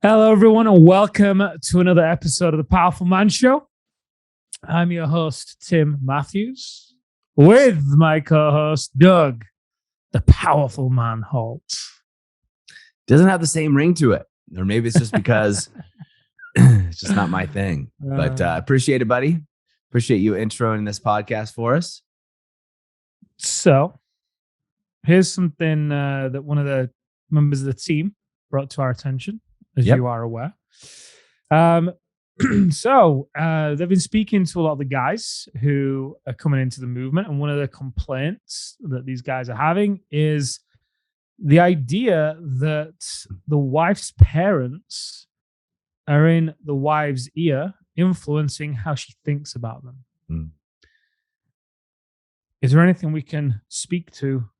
Hello, everyone, and welcome to another episode of the Powerful Man Show. I'm your host, Tim Matthews, with my co-host, Doug, the Powerful Man Holt. Doesn't have the same ring to it, or maybe it's just because it's just not my thing. But appreciate it, buddy. Appreciate you introing this podcast for us. So, here's something that one of the members of the team brought to our attention, as you are aware. So they've been speaking to a lot of the guys who are coming into the movement, and one of the complaints that these guys are having is the idea that the wife's parents are in the wife's ear, influencing how she thinks about them. Is there anything we can speak to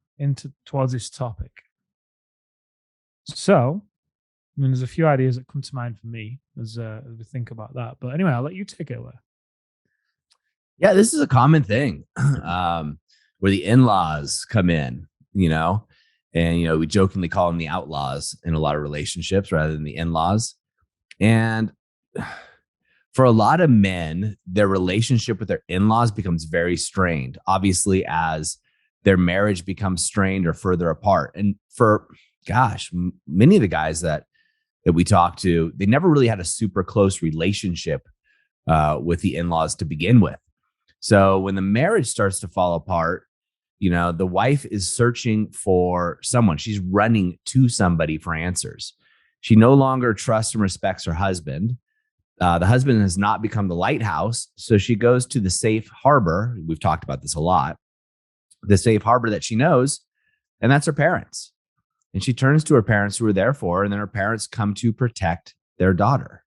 towards this topic? So, I mean, there's a few ideas that come to mind for me as we think about that. But anyway, I'll let you take it away. Yeah, this is a common thing where the in-laws come in, and, we jokingly call them the outlaws in a lot of relationships rather than the in-laws. And for a lot of men, their relationship with their in-laws becomes very strained, obviously, as their marriage becomes strained or further apart. And for, many of the guys that we talk to, they never really had a super close relationship with the in-laws to begin with. So when the marriage starts to fall apart, the wife is searching for someone. She's running to somebody for answers. She no longer trusts and respects her husband. The husband has not become the lighthouse. So she goes to the safe harbor. We've talked about this a lot. The safe harbor that she knows, and that's her parents. And she turns to her parents who are there for her, and then her parents come to protect their daughter.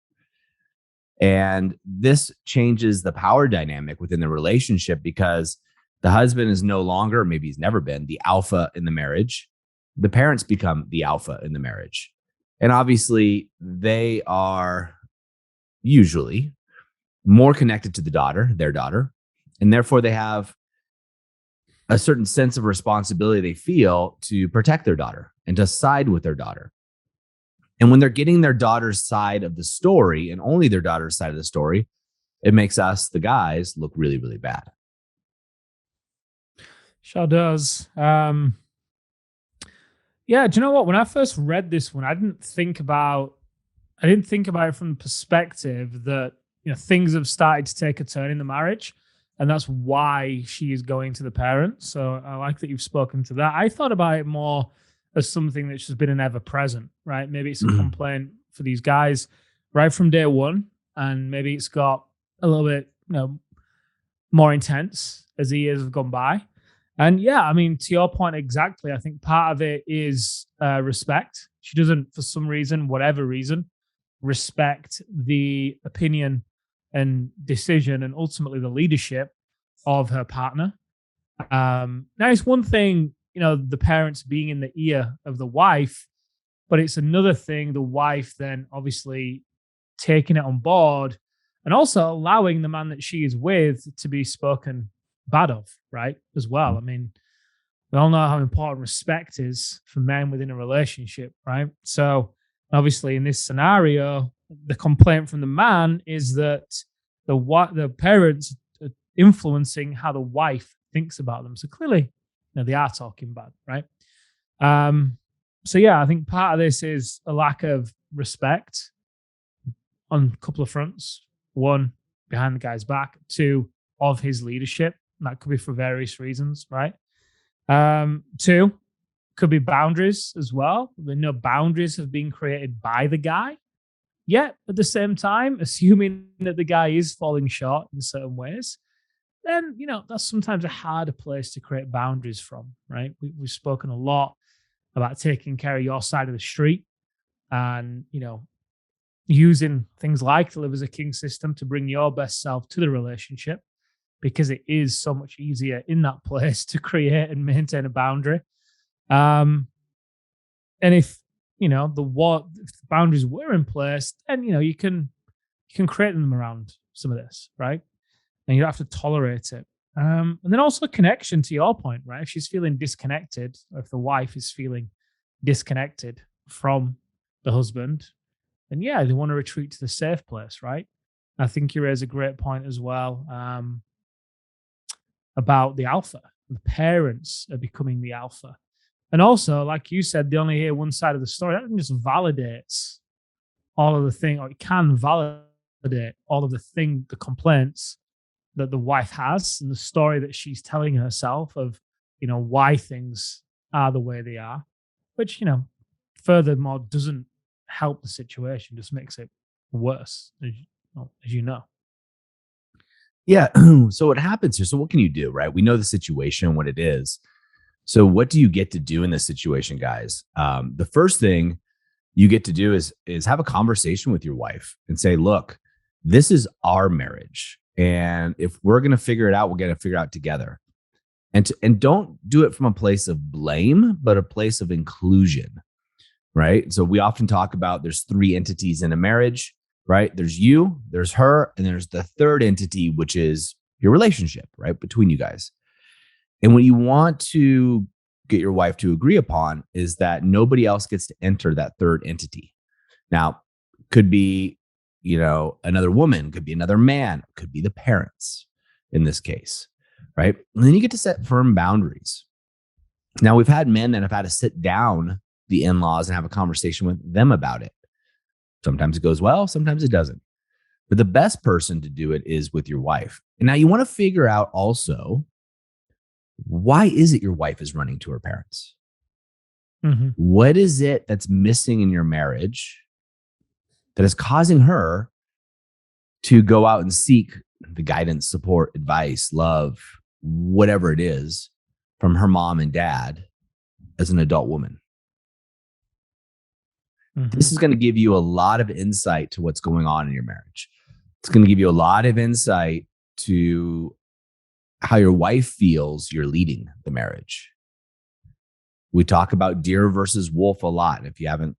And this changes the power dynamic within the relationship because the husband is no longer, maybe he's never been, the alpha in the marriage. The parents become the alpha in the marriage. And obviously, they are usually more connected to their daughter, and therefore they have a certain sense of responsibility they feel to protect their daughter and to side with their daughter. And when they're getting their daughter's side of the story and only their daughter's side of the story, it makes us, the guys, look really, really bad. Sure does. Yeah, do you know what? When I first read this one, I didn't think about it from the perspective that things have started to take a turn in the marriage, and that's why she is going to the parents. So I like that you've spoken to that. I thought about it more as something that's just been an ever present, right? Maybe it's a complaint for these guys right from day one, and maybe it's got a little bit more intense as the years have gone by. And yeah, I mean, to your point exactly, I think part of it is respect. She doesn't, for some reason, whatever reason, respect the opinion and decision and ultimately the leadership of her partner. Now, it's one thing, the parents being in the ear of the wife, but it's another thing, the wife then obviously taking it on board and also allowing the man that she is with to be spoken bad of, right? As well. I mean, we all know how important respect is for men within a relationship, right? So obviously in this scenario, the complaint from the man is that the parents are influencing how the wife thinks about them. So clearly, they are talking bad, right? So yeah, I think part of this is a lack of respect on a couple of fronts. One, behind the guy's back. Two, of his leadership. That could be for various reasons, right? Two, could be boundaries as well. No boundaries have been created by the guy. Yet at the same time, assuming that the guy is falling short in certain ways, then that's sometimes a harder place to create boundaries from, right? We've spoken a lot about taking care of your side of the street, and using things like the Live as a King system to bring your best self to the relationship, because it is so much easier in that place to create and maintain a boundary. And if if the boundaries were in place, then you can create them around some of this, right? And you don't have to tolerate it. And then also connection, to your point, right? If she's feeling disconnected, or if the wife is feeling disconnected from the husband, then yeah, they want to retreat to the safe place, right? I think you raise a great point as well, about the alpha. The parents are becoming the alpha. And also, like you said, they only hear one side of the story. That just validates all of the thing, or it can validate all of the complaints that the wife has and the story that she's telling herself of, why things are the way they are, which, furthermore doesn't help the situation, just makes it worse, as you know. Yeah. So what happens here? So what can you do, right? We know the situation, what it is. So what do you get to do in this situation, guys? The first thing you get to do is have a conversation with your wife and say, look, this is our marriage. And if we're going to figure it out, we're going to figure it out together. And don't do it from a place of blame, but a place of inclusion, right? So we often talk about there's three entities in a marriage, right? There's you, there's her, and there's the third entity, which is your relationship, right? Between you guys. And what you want to get your wife to agree upon is that nobody else gets to enter that third entity. Now, could be, another woman, could be another man, could be the parents in this case, right? And then you get to set firm boundaries. Now, we've had men that have had to sit down the in-laws and have a conversation with them about it. Sometimes it goes well, sometimes it doesn't. But the best person to do it is with your wife. And now you want to figure out also, why is it your wife is running to her parents? Mm-hmm. What is it that's missing in your marriage that is causing her to go out and seek the guidance, support, advice, love, whatever it is, from her mom and dad as an adult woman? Mm-hmm. This is going to give you a lot of insight to what's going on in your marriage. It's going to give you a lot of insight to how your wife feels you're leading the marriage. We talk about deer versus wolf a lot. If you haven't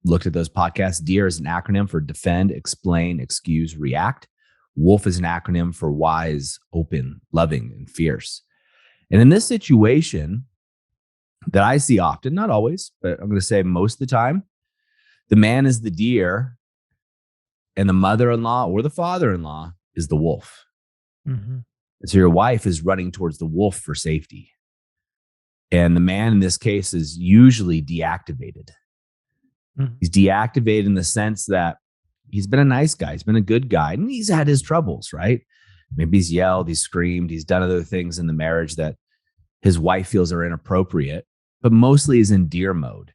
looked at those podcasts, deer is an acronym for defend, explain, excuse, react. Wolf is an acronym for wise, open, loving, and fierce. And in this situation that I see often, not always, but I'm going to say most of the time, the man is the deer and the mother-in-law or the father-in-law is the wolf. Mm-hmm. And so your wife is running towards the wolf for safety. And the man in this case is usually deactivated. Mm-hmm. He's deactivated in the sense that he's been a nice guy. He's been a good guy. And he's had his troubles, right? Maybe he's yelled, he's screamed, he's done other things in the marriage that his wife feels are inappropriate, but mostly is in deer mode.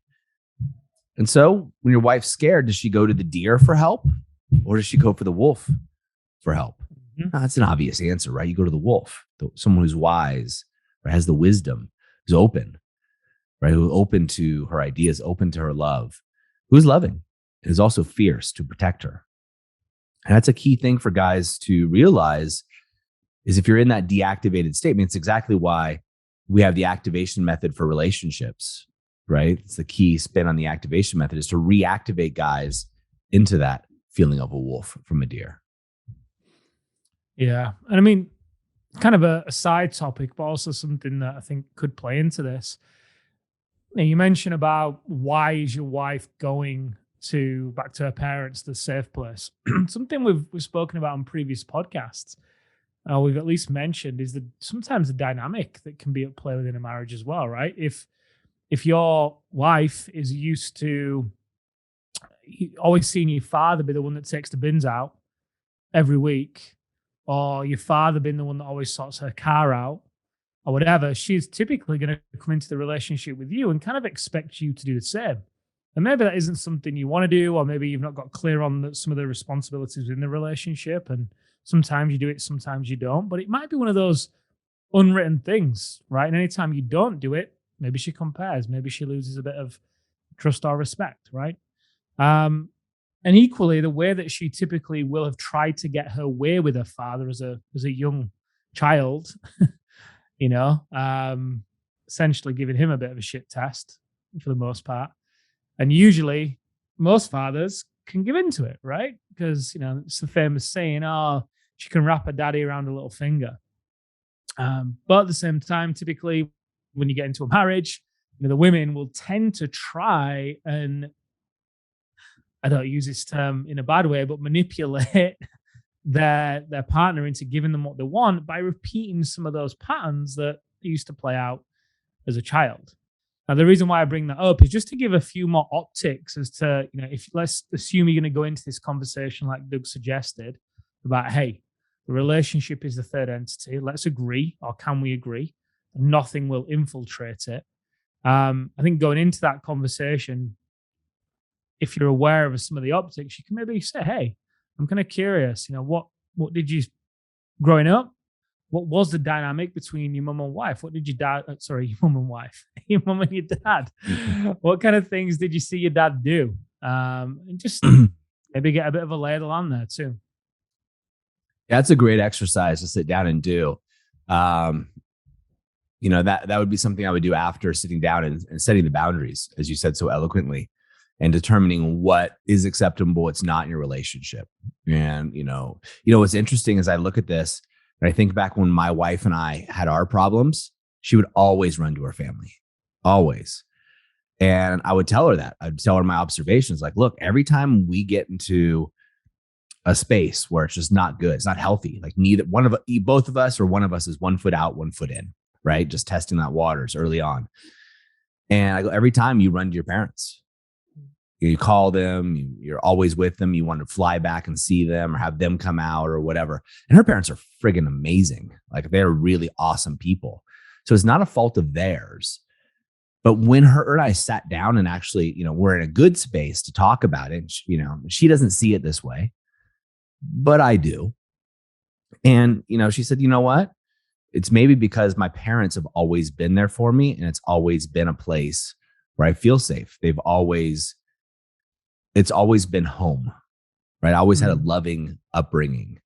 And so when your wife's scared, does she go to the deer for help or does she go for the wolf for help? Mm-hmm. That's an obvious answer, right? You go to the wolf, someone who's wise, or has the wisdom, who's open, right? Who's open to her ideas, open to her love, who's loving, and is also fierce to protect her. And that's a key thing for guys to realize is if you're in that deactivated state, I mean, it's exactly why we have the activation method for relationships, right? It's the key spin on the activation method is to reactivate guys into that feeling of a wolf from a deer. Yeah. And I mean, kind of a side topic, but also something that I think could play into this. Now, you mentioned about why is your wife going back to her parents, the safe place? Something we've spoken about on previous podcasts. We've at least mentioned is that sometimes the dynamic that can be at play within a marriage as well, right? If your wife is used to always seeing your father be the one that takes the bins out every week, or your father being the one that always sorts her car out, or whatever, she's typically going to come into the relationship with you and kind of expect you to do the same. And maybe that isn't something you want to do, or maybe you've not got clear on some of the responsibilities in the relationship. And sometimes you do it, sometimes you don't. But it might be one of those unwritten things, right? And anytime you don't do it, maybe she compares, maybe she loses a bit of trust or respect, right? And equally, the way that she typically will have tried to get her way with her father as a young child, essentially giving him a bit of a shit test for the most part. And usually, most fathers can give into it, right? Because it's the famous saying, "Oh, she can wrap her daddy around a little finger." But at the same time, typically, when you get into a marriage, the women will tend to try and I don't use this term in a bad way, but manipulate their partner into giving them what they want by repeating some of those patterns that used to play out as a child. Now, the reason why I bring that up is just to give a few more optics as to, if let's assume you're going to go into this conversation like Doug suggested about, hey, the relationship is the third entity. Let's agree, or can we agree? Nothing will infiltrate it. I think going into that conversation, if you're aware of some of the optics, you can maybe say, hey, I'm kind of curious, what did you growing up? What was the dynamic between your mum and wife? What did your dad, your mum and wife, your mum and your dad, what kind of things did you see your dad do? And just maybe get a bit of a lay of the land there too. Yeah, that's a great exercise to sit down and do. That would be something I would do after sitting down and setting the boundaries, as you said so eloquently, and determining what is acceptable, what's not in your relationship. And, what's interesting is I look at this and I think back when my wife and I had our problems, she would always run to her family, always. And I would tell her that. I'd tell her my observations, like, look, every time we get into a space where it's just not good, it's not healthy, like both of us or one of us is 1 foot out, 1 foot in, right? Just testing that waters early on. And I go, every time you run to your parents, you call them, you're always with them. You want to fly back and see them or have them come out or whatever. And her parents are friggin' amazing. Like, they're really awesome people. So it's not a fault of theirs. But when her and I sat down and actually, we're in a good space to talk about it, she doesn't see it this way, but I do. And, she said, you know what? It's maybe because my parents have always been there for me. And it's always been a place where I feel safe. It's always been home, right? I always had a loving upbringing.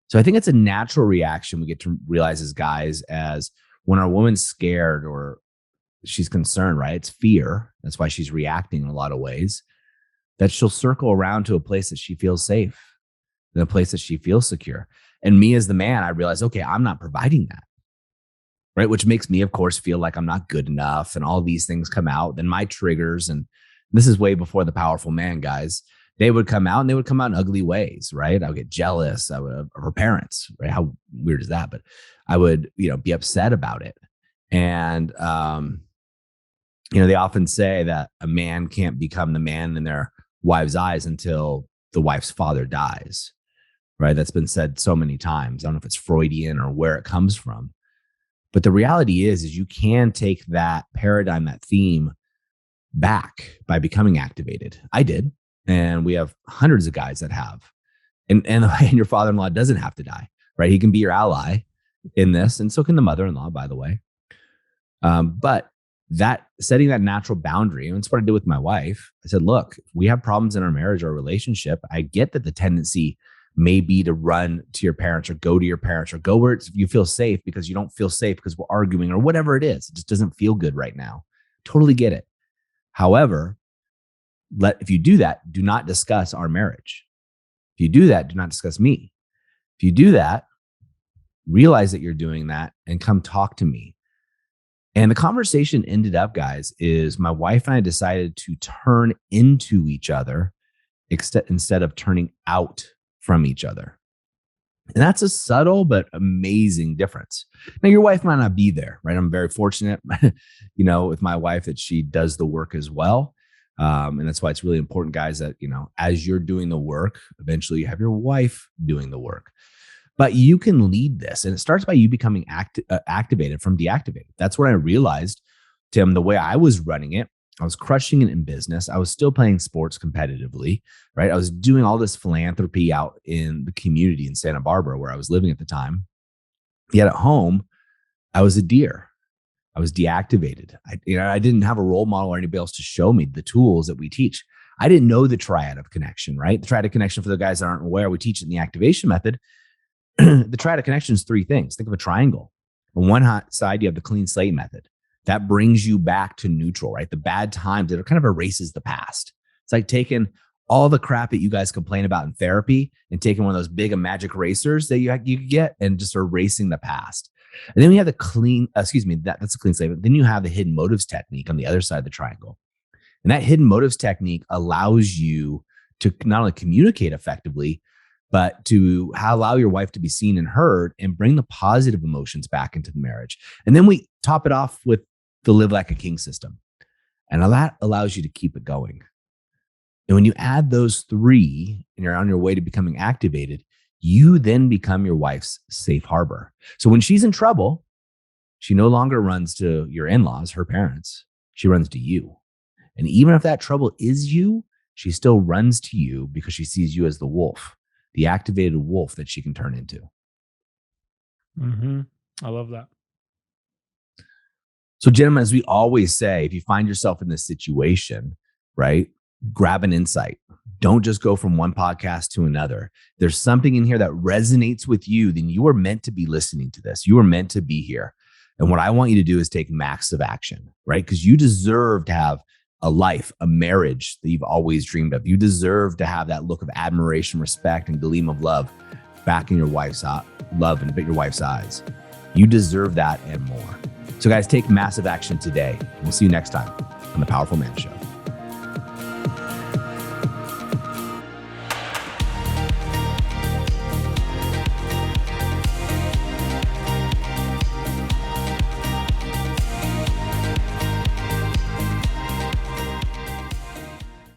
So I think it's a natural reaction we get to realize as guys, as when our woman's scared or she's concerned, right? It's fear. That's why she's reacting in a lot of ways, that she'll circle around to a place that she feels safe, in a place that she feels secure. And me as the man, I realize, okay, I'm not providing that, right? Which makes me, of course, feel like I'm not good enough, and all these things come out. Then my triggers, and this is way before the powerful man, guys, they would come out, and they would come out in ugly ways, right? I would get jealous. I would, her parents, right? How weird is that? But I would, be upset about it. And, they often say that a man can't become the man in their wife's eyes until the wife's father dies, right? That's been said so many times. I don't know if it's Freudian or where it comes from. But the reality is you can take that paradigm, that theme, back by becoming activated. I did. And we have hundreds of guys that have. And your father-in-law doesn't have to die, right? He can be your ally in this. And so can the mother-in-law, by the way. But that setting that natural boundary, and it's what I did with my wife. I said, look, we have problems in our marriage or relationship. I get that the tendency may be to run to your parents or go to your parents or go where you feel safe because you don't feel safe because we're arguing or whatever it is. It just doesn't feel good right now. Totally get it. However, if you do that, do not discuss our marriage. If you do that, do not discuss me. If you do that, realize that you're doing that and come talk to me. And the conversation ended up, guys, is my wife and I decided to turn into each other instead of turning out from each other. And that's a subtle but amazing difference. Now, your wife might not be there, right? I'm very fortunate, with my wife, that she does the work as well. And that's why it's really important, guys, that, as you're doing the work, eventually you have your wife doing the work. But you can lead this. And it starts by you becoming activated from deactivated. That's when I realized, Tim, the way I was running it, I was crushing it in business. I was still playing sports competitively, right? I was doing all this philanthropy out in the community in Santa Barbara where I was living at the time. Yet at home, I was a deer. I was deactivated. I didn't have a role model or anybody else to show me the tools that we teach. I didn't know the triad of connection, right? The triad of connection, for the guys that aren't aware, we teach it in the activation method. The triad of connection is three things. Think of a triangle. On one side, you have the clean slate method. That brings you back to neutral, right? The bad times, it kind of erases the past. It's like taking all the crap that you guys complain about in therapy and taking one of those big magic erasers that you get and just erasing the past. And then we have the that's a clean slate. Then you have the hidden motives technique on the other side of the triangle. And that hidden motives technique allows you to not only communicate effectively, but to allow your wife to be seen and heard and bring the positive emotions back into the marriage. And then we top it off with the live like a king system. And that allows you to keep it going. And when you add those three and you're on your way to becoming activated, you then become your wife's safe harbor. So when she's in trouble, she no longer runs to your in-laws, her parents. She runs to you. And even if that trouble is you, she still runs to you because she sees you as the wolf, the activated wolf that she can turn into. I love that. So, gentlemen, as we always say, if you find yourself in this situation, right, grab an insight. Don't just go from one podcast to another. There's something in here that resonates with you, then you are meant to be listening to this. You are meant to be here. And what I want you to do is take massive action, right? Because you deserve to have a life, a marriage that you've always dreamed of. You deserve to have that look of admiration, respect, and gleam of love back in your wife's love and your wife's eyes. You deserve that and more. So guys, take massive action today. We'll see you next time on The Powerful Man Show.